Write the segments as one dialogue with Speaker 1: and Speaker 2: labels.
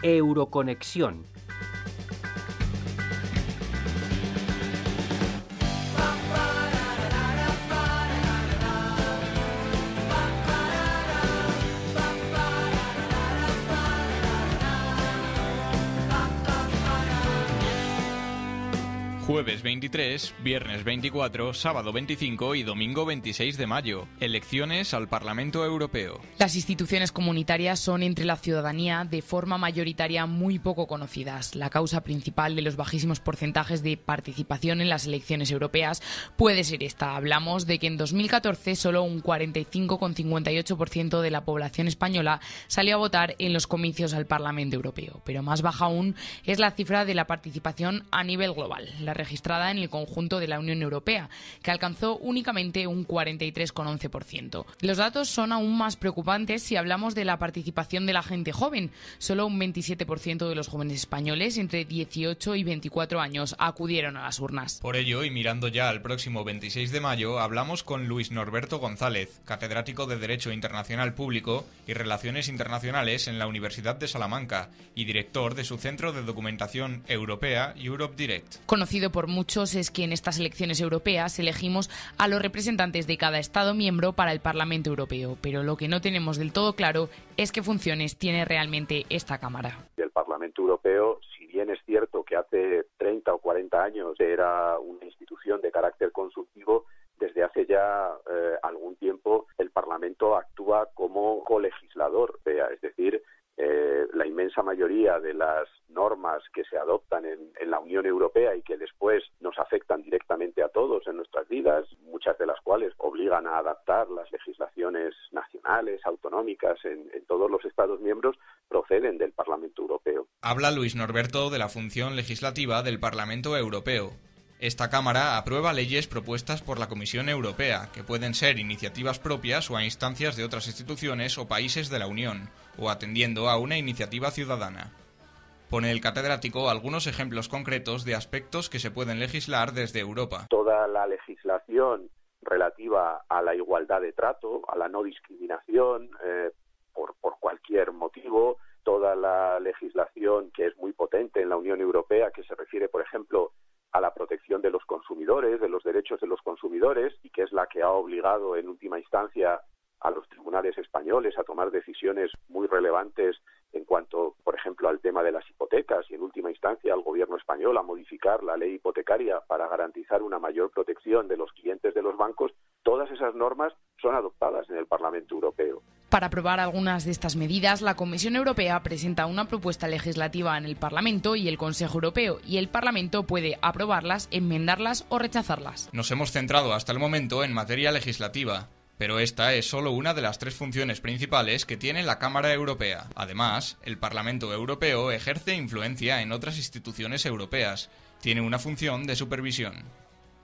Speaker 1: Euroconexión.
Speaker 2: Jueves 23, viernes 24, sábado 25 y domingo 26 de mayo. Elecciones al Parlamento Europeo.
Speaker 3: Las instituciones comunitarias son entre la ciudadanía de forma mayoritaria muy poco conocidas. La causa principal de los bajísimos porcentajes de participación en las elecciones europeas puede ser esta. Hablamos de que en 2014 solo un 45,58% de la población española salió a votar en los comicios al Parlamento Europeo. Pero más baja aún es la cifra de la participación a nivel global, la registrada en el conjunto de la Unión Europea, que alcanzó únicamente un 43,11%. Los datos son aún más preocupantes si hablamos de la participación de la gente joven. Solo un 27% de los jóvenes españoles entre 18 y 24 años acudieron a las urnas.
Speaker 2: Por ello, y mirando ya al próximo 26 de mayo, hablamos con Luis Norberto González, catedrático de Derecho Internacional Público y Relaciones Internacionales en la Universidad de Salamanca y director de su Centro de Documentación Europea, Europe Direct.
Speaker 3: Conocido por muchos es que en estas elecciones europeas elegimos a los representantes de cada Estado miembro para el Parlamento Europeo, pero lo que no tenemos del todo claro es qué funciones tiene realmente esta Cámara.
Speaker 4: El Parlamento Europeo, si bien es cierto que hace 30 o 40 años era una institución de carácter consultivo, desde hace ya algún tiempo el Parlamento actúa como colegislador, es decir, la inmensa mayoría de las normas que se adoptan en la Unión Europea y que después nos afectan directamente a todos en nuestras vidas, muchas de las cuales obligan a adaptar las legislaciones nacionales, autonómicas en todos los Estados miembros, proceden del Parlamento Europeo.
Speaker 2: Habla Luis Norberto de la función legislativa del Parlamento Europeo. Esta Cámara aprueba leyes propuestas por la Comisión Europea, que pueden ser iniciativas propias o a instancias de otras instituciones o países de la Unión, o atendiendo a una iniciativa ciudadana. Pone el catedrático algunos ejemplos concretos de aspectos que se pueden legislar desde Europa.
Speaker 4: Toda la legislación relativa a la igualdad de trato, a la no discriminación por cualquier motivo, toda la legislación que es muy potente en la Unión Europea, que se refiere, por ejemplo, a la protección de los consumidores, de los derechos de los consumidores, y que es la que ha obligado en última instancia a los tribunales españoles a tomar decisiones muy relevantes en cuanto, por ejemplo, al tema de las hipotecas y en última instancia al gobierno español a modificar la ley hipotecaria para garantizar una mayor protección de los clientes de los bancos. Todas esas normas son adoptadas en el Parlamento Europeo.
Speaker 3: Para aprobar algunas de estas medidas, la Comisión Europea presenta una propuesta legislativa en el Parlamento y el Consejo Europeo, y el Parlamento puede aprobarlas, enmendarlas o rechazarlas.
Speaker 2: Nos hemos centrado hasta el momento en materia legislativa, pero esta es solo una de las tres funciones principales que tiene la Cámara Europea. Además, el Parlamento Europeo ejerce influencia en otras instituciones europeas. Tiene una función de supervisión.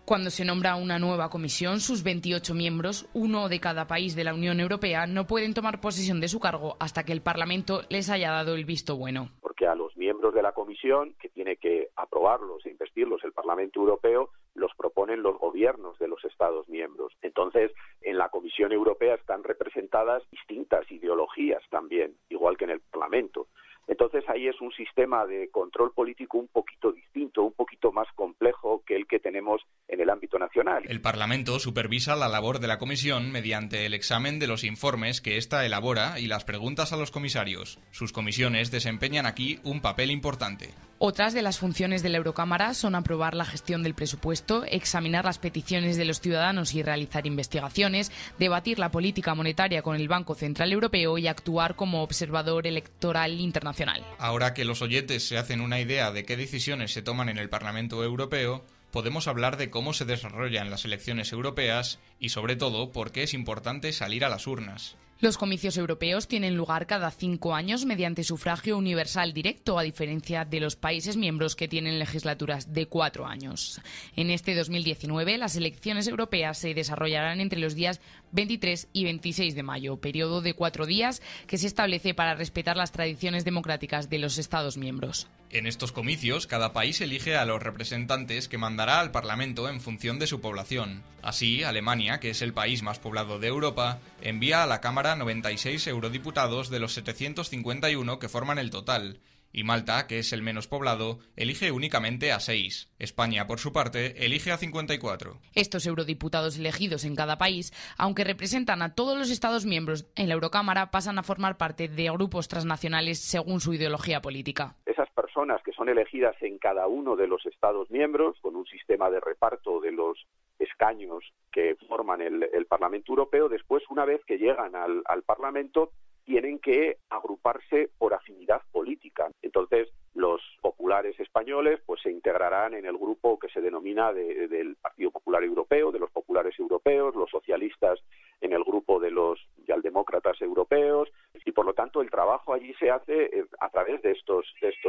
Speaker 3: Cuando se nombra una nueva comisión, sus 28 miembros, uno de cada país de la Unión Europea, no pueden tomar posesión de su cargo hasta que el Parlamento les haya dado el visto bueno.
Speaker 4: Porque a los miembros de la comisión, que tiene que aprobarlos e investirlos el Parlamento Europeo, los proponen los gobiernos de los Estados miembros. Entonces, en la Comisión Europea están representadas distintas ideologías también, igual que en el Parlamento. Entonces ahí es un sistema de control político un poquito distinto, un poquito más complejo que el que tenemos en el ámbito nacional.
Speaker 2: El Parlamento supervisa la labor de la Comisión mediante el examen de los informes que ésta elabora y las preguntas a los comisarios. Sus comisiones desempeñan aquí un papel importante.
Speaker 3: Otras de las funciones de la Eurocámara son aprobar la gestión del presupuesto, examinar las peticiones de los ciudadanos y realizar investigaciones, debatir la política monetaria con el Banco Central Europeo y actuar como observador electoral internacional.
Speaker 2: Ahora que los oyentes se hacen una idea de qué decisiones se toman en el Parlamento Europeo, podemos hablar de cómo se desarrollan las elecciones europeas y, sobre todo, por qué es importante salir a las urnas.
Speaker 3: Los comicios europeos tienen lugar cada 5 años mediante sufragio universal directo, a diferencia de los países miembros que tienen legislaturas de 4 años. En este 2019, las elecciones europeas se desarrollarán entre los días 23 y 26 de mayo, periodo de 4 días que se establece para respetar las tradiciones democráticas de los Estados miembros.
Speaker 2: En estos comicios, cada país elige a los representantes que mandará al Parlamento en función de su población. Así, Alemania, que es el país más poblado de Europa, envía a la Cámara 96 eurodiputados de los 751 que forman el total, y Malta, que es el menos poblado, elige únicamente a 6. España, por su parte, elige a 54.
Speaker 3: Estos eurodiputados elegidos en cada país, aunque representan a todos los Estados miembros en la Eurocámara, pasan a formar parte de grupos transnacionales según su ideología política.
Speaker 4: Esas personas que son elegidas en cada uno de los Estados miembros, con un sistema de reparto de los escaños que forman el Parlamento Europeo, después, una vez que llegan al Parlamento, tienen que agruparse por afinidad política. Entonces, los populares españoles pues se integrarán en el grupo que se denomina del Partido Popular Europeo, de los populares europeos, los socialistas en el grupo de los socialdemócratas europeos, y por lo tanto el trabajo allí se hace a través de estos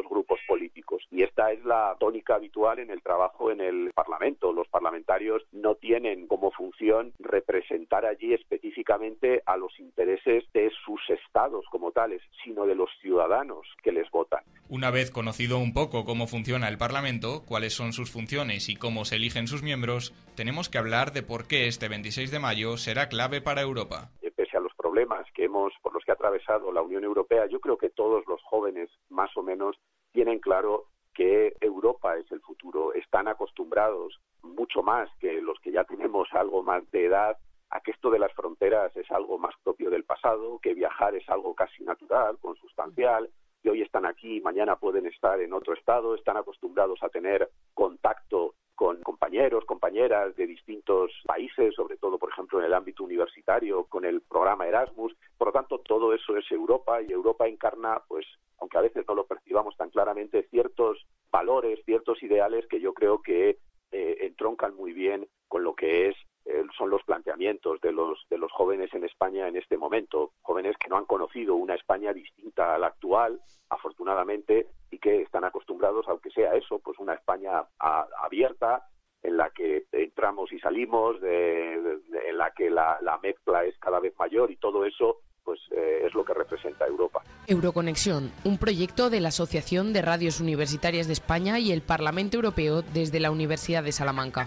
Speaker 4: grupos políticos. Y esta es la tónica habitual en el trabajo en el Parlamento. Los parlamentarios no tienen como función representar allí específicamente a los intereses de sus estados como tales, sino de los ciudadanos que les votan.
Speaker 2: Una vez conocido un poco cómo funciona el Parlamento, cuáles son sus funciones y cómo se eligen sus miembros, tenemos que hablar de por qué este 26 de mayo será clave para Europa.
Speaker 4: Pese a los problemas por los que ha atravesado la Unión Europea, yo creo que todos los jóvenes, más o menos, tienen claro que Europa es el futuro. Están acostumbrados, mucho más que los que ya tenemos algo más de edad, a que esto de las fronteras es algo más propio del pasado, que viajar es algo casi natural, consustancial, que hoy están aquí, mañana pueden estar en otro estado, están acostumbrados a tener contacto con compañeros, compañeras de distintos países, sobre todo, por ejemplo, en el ámbito universitario, con el programa Erasmus. Por lo tanto, todo eso es Europa, y Europa encarna, pues, aunque a veces no lo percibamos tan claramente, ciertos valores, ciertos ideales que yo creo que entroncan muy bien con lo que son los planteamientos de los jóvenes en España en este momento, jóvenes que no han conocido una España distinta a la actual, afortunadamente, y que están acostumbrados, aunque sea eso, pues una España abierta, en la que entramos y salimos, en la que la mezcla es cada vez mayor, y todo eso pues es lo que representa Europa.
Speaker 3: Euroconexión, un proyecto de la Asociación de Radios Universitarias de España y el Parlamento Europeo desde la Universidad de Salamanca.